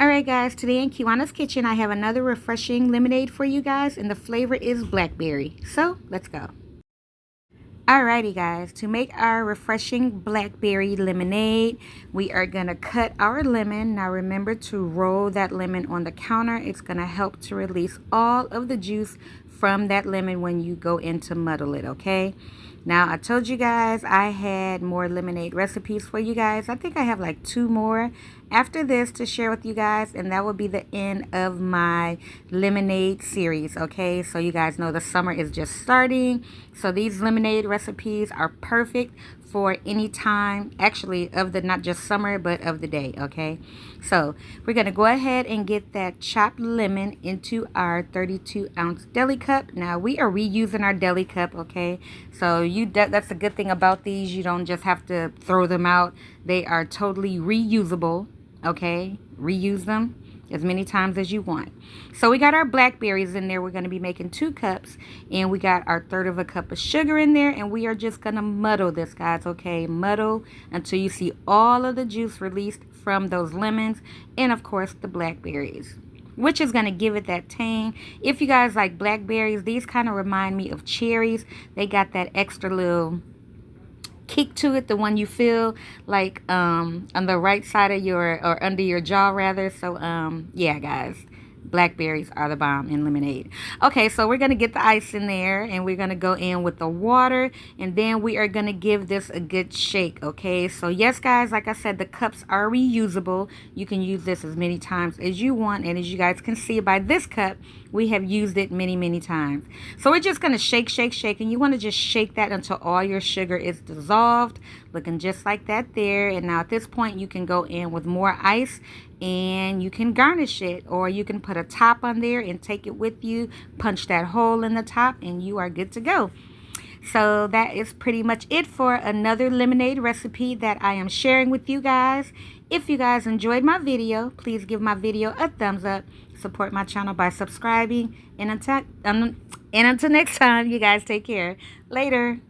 Alright guys, today in Kiwanna's kitchen I have another refreshing lemonade for you guys, and the flavor is blackberry. So let's go. Alrighty guys, to make our refreshing blackberry lemonade, we are going to cut our lemon. Now remember to roll that lemon on the counter. It's going to help to release all of the juice from that lemon when you go in to muddle it, okay? Now I told you guys I had more lemonade recipes for you guys. I think I have like 2 more after this to share with you guys, and that will be the end of my lemonade series, okay? So you guys know the summer is just starting, so these lemonade recipes are perfect for any time, actually, of the, not just summer, but of the day, okay? So we're gonna go ahead and get that chopped lemon into our 32-ounce deli cup. Now we are reusing our deli cup, okay? So that's a good thing about these. You don't just have to throw them out. They are totally reusable, okay? Reuse them as many times as you want. So we got our blackberries in there. We're going to be making 2 cups, and we got our 1/3 of a cup of sugar in there, and we are just going to muddle this, guys, okay? Muddle until you see all of the juice released from those lemons and of course the blackberries, which is going to give it that tang. If you guys like blackberries, these kind of remind me of cherries. They got that extra little kick to it, the one you feel like on the right side of your, or under your jaw rather. So yeah guys, blackberries are the bomb in lemonade. Okay, so we're gonna get the ice in there, and we're gonna go in with the water, and then we are gonna give this a good shake. Okay, so yes guys, like I said, the cups are reusable. You can use this as many times as you want, and as you guys can see by this cup, we have used it many times. So we're just gonna shake, and you want to just shake that until all your sugar is dissolved, looking just like that there. And now at this point you can go in with more ice, and you can garnish it, or you can put a top on there and take it with you, punch that hole in the top, and you are good to go. So that is pretty much it for another lemonade recipe that I am sharing with you guys. If you guys enjoyed my video, please give my video a thumbs up. Support my channel by subscribing. And until next time, you guys take care. Later.